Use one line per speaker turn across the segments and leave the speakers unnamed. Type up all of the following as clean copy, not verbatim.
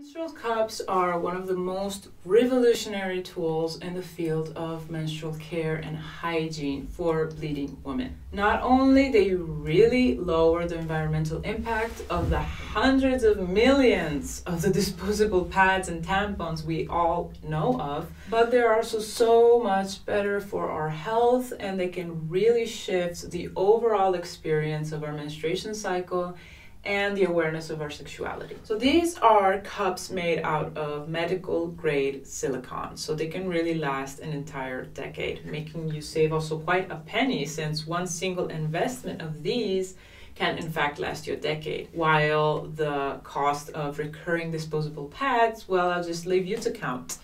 Menstrual cups are one of the most revolutionary tools in the field of menstrual care and hygiene for bleeding women. Not only they really lower the environmental impact of the hundreds of millions of the disposable pads and tampons we all know of, but they're also so much better for our health, and they can really shift the overall experience of our menstruation cycle and the awareness of our sexuality. So these are cups made out of medical grade silicone, so they can really last an entire decade, making you save also quite a penny, since one single investment of these can in fact last you a decade, while the cost of recurring disposable pads, well, I'll just leave you to count.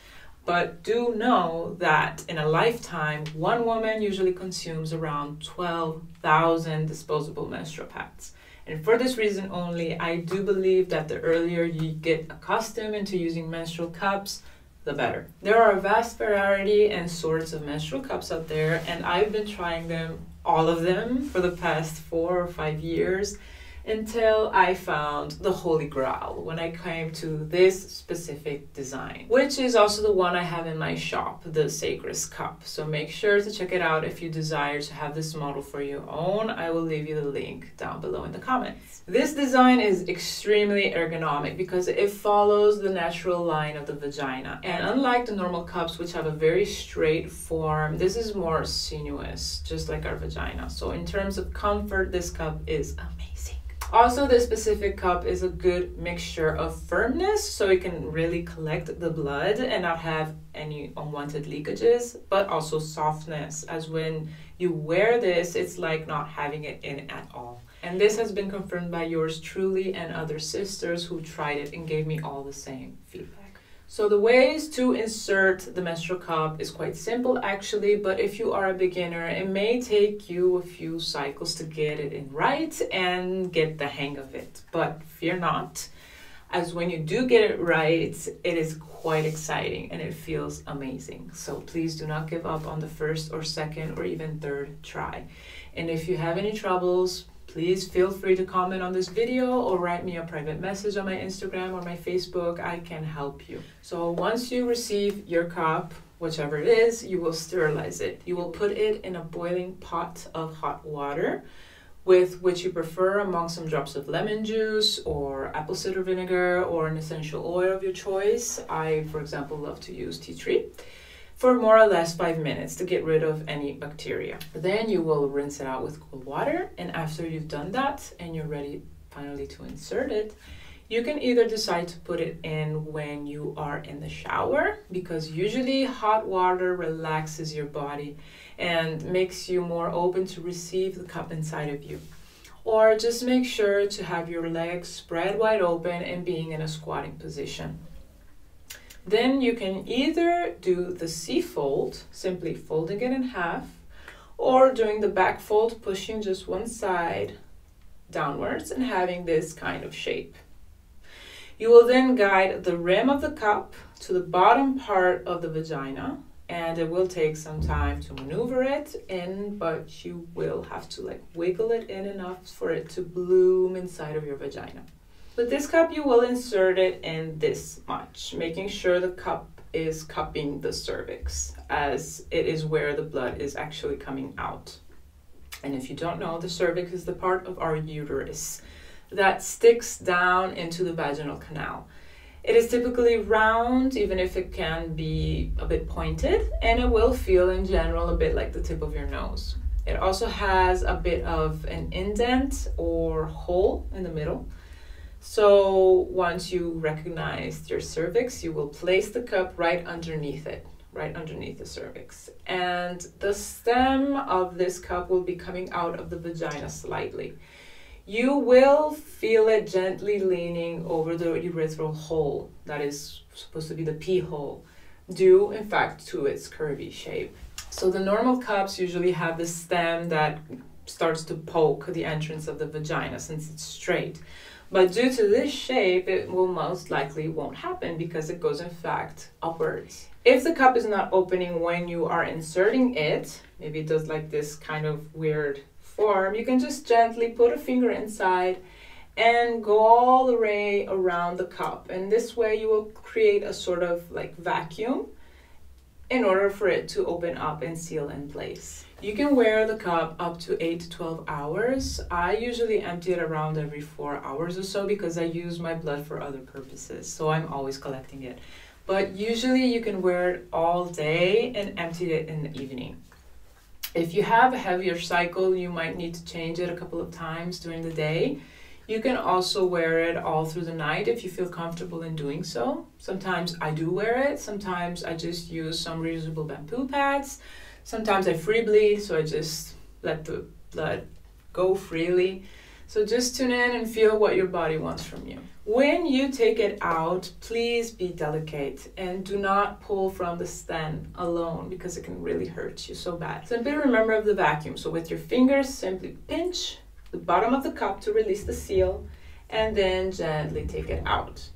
But do know that in a lifetime, one woman usually consumes around 12,000 disposable menstrual pads. And for this reason only, I do believe that the earlier you get accustomed into using menstrual cups, the better. There are a vast variety and sorts of menstrual cups out there, and I've been trying them, all of them, for the past 4 or 5 years, until I found the Holy Grail when I came to this specific design, which is also the one I have in my shop, the Sacred Cup. So make sure to check it out if you desire to have this model for your own. I will leave you the link down below in the comments. This design is extremely ergonomic because it follows the natural line of the vagina. And unlike the normal cups, which have a very straight form, this is more sinuous, just like our vagina. So in terms of comfort, this cup is amazing. Also, this specific cup is a good mixture of firmness, so it can really collect the blood and not have any unwanted leakages, but also softness, as when you wear this, it's like not having it in at all. And this has been confirmed by yours truly and other sisters who tried it and gave me all the same feedback. So the ways to insert the menstrual cup is quite simple actually, but if you are a beginner, it may take you a few cycles to get it in right and get the hang of it. But fear not, as when you do get it right, it is quite exciting and it feels amazing. So please do not give up on the first or second or even third try. And if you have any troubles, please feel free to comment on this video or write me a private message on my Instagram or my Facebook. I can help you. So once you receive your cup, whichever it is, you will sterilize it. You will put it in a boiling pot of hot water, with which you prefer, among some drops of lemon juice or apple cider vinegar or an essential oil of your choice. I, for example, love to use tea tree, for more or less 5 minutes to get rid of any bacteria. Then you will rinse it out with cold water, and after you've done that and you're ready finally to insert it, you can either decide to put it in when you are in the shower, because usually hot water relaxes your body and makes you more open to receive the cup inside of you. Or just make sure to have your legs spread wide open and being in a squatting position. Then you can either do the C-fold, simply folding it in half, or doing the back fold, pushing just one side downwards and having this kind of shape. You will then guide the rim of the cup to the bottom part of the vagina, and it will take some time to maneuver it in, but you will have to wiggle it in enough for it to bloom inside of your vagina. With this cup, you will insert it in this much, making sure the cup is cupping the cervix, as it is where the blood is actually coming out. And if you don't know, the cervix is the part of our uterus that sticks down into the vaginal canal. It is typically round, even if it can be a bit pointed, and it will feel in general a bit like the tip of your nose. It also has a bit of an indent or hole in the middle. So once you recognize your cervix, you will place the cup right underneath it, right underneath the cervix. And the stem of this cup will be coming out of the vagina slightly. You will feel it gently leaning over the urethral hole, that is supposed to be the pee hole, due in fact to its curvy shape. So the normal cups usually have the stem that starts to poke the entrance of the vagina since it's straight. But due to this shape, it will most likely won't happen because it goes in fact upwards. If the cup is not opening when you are inserting it, maybe it does like this kind of weird form, you can just gently put a finger inside and go all the way around the cup. And this way you will create a sort of like vacuum in order for it to open up and seal in place. You can wear the cup up to 8 to 12 hours. I usually empty it around every 4 hours or so because I use my blood for other purposes, so I'm always collecting it. But usually you can wear it all day and empty it in the evening. If you have a heavier cycle, you might need to change it a couple of times during the day. You can also wear it all through the night if you feel comfortable in doing so. Sometimes I do wear it. Sometimes I just use some reusable bamboo pads. Sometimes I free bleed, so I just let the blood go freely. So just tune in and feel what your body wants from you. When you take it out, please be delicate and do not pull from the stem alone because it can really hurt you so bad. Simply remember of the vacuum. So with your fingers, simply pinch the bottom of the cup to release the seal and then gently take it out.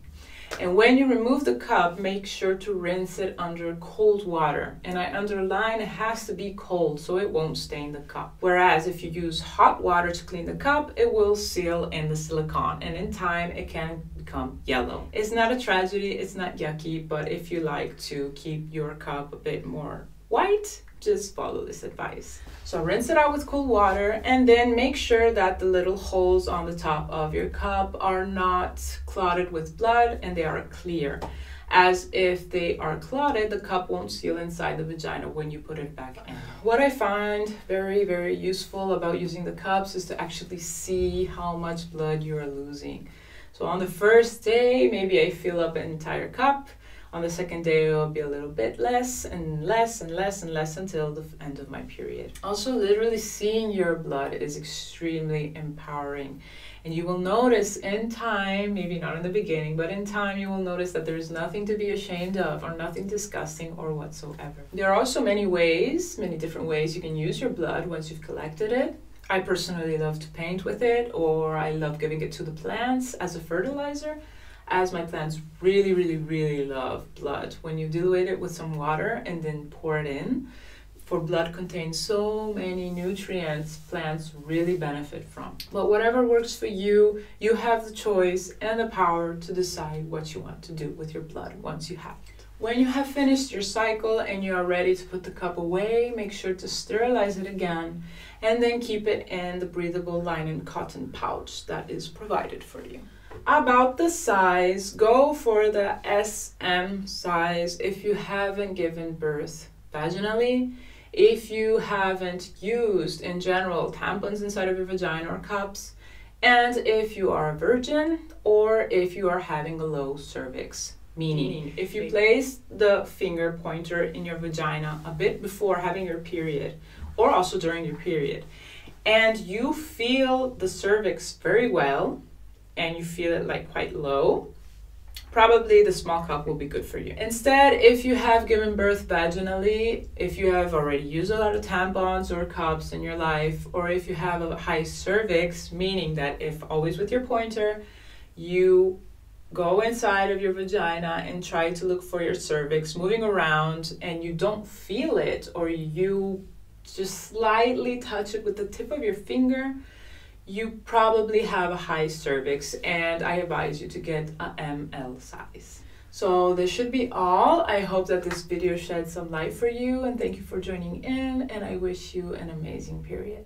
And when you remove the cup, make sure to rinse it under cold water. And I underline it has to be cold so it won't stain the cup. Whereas if you use hot water to clean the cup, it will seal in the silicone. And in time, it can become yellow. It's not a tragedy, it's not yucky, but if you like to keep your cup a bit more white, just follow this advice. So rinse it out with cold water and then make sure that the little holes on the top of your cup are not clotted with blood and they are clear. As if they are clotted, the cup won't seal inside the vagina when you put it back in. What I find very, very useful about using the cups is to actually see how much blood you are losing. So on the first day, maybe I fill up an entire cup. On the second day, it will be a little bit less and less and less and less until the end of my period. Also, literally seeing your blood is extremely empowering. And you will notice in time, maybe not in the beginning, but in time you will notice that there is nothing to be ashamed of or nothing disgusting or whatsoever. There are also many different ways you can use your blood once you've collected it. I personally love to paint with it, or I love giving it to the plants as a fertilizer, as my plants really, really, really love blood. When you dilute it with some water and then pour it in, for blood contains so many nutrients plants really benefit from. But whatever works for you, you have the choice and the power to decide what you want to do with your blood once you have it. When you have finished your cycle and you are ready to put the cup away, make sure to sterilize it again and then keep it in the breathable linen cotton pouch that is provided for you. About the size, go for the SM size if you haven't given birth vaginally, if you haven't used in general tampons inside of your vagina or cups, and if you are a virgin or if you are having a low cervix. Meaning, if you place the finger pointer in your vagina a bit before having your period or also during your period, and you feel the cervix very well, and you feel it like quite low, probably the small cup will be good for you. Instead, if you have given birth vaginally, if you have already used a lot of tampons or cups in your life, or if you have a high cervix, meaning that if always with your pointer, you go inside of your vagina and try to look for your cervix moving around and you don't feel it, or you just slightly touch it with the tip of your finger, you probably have a high cervix, and I advise you to get a ML size. So this should be all. I hope that this video shed some light for you, and thank you for joining in, and I wish you an amazing period.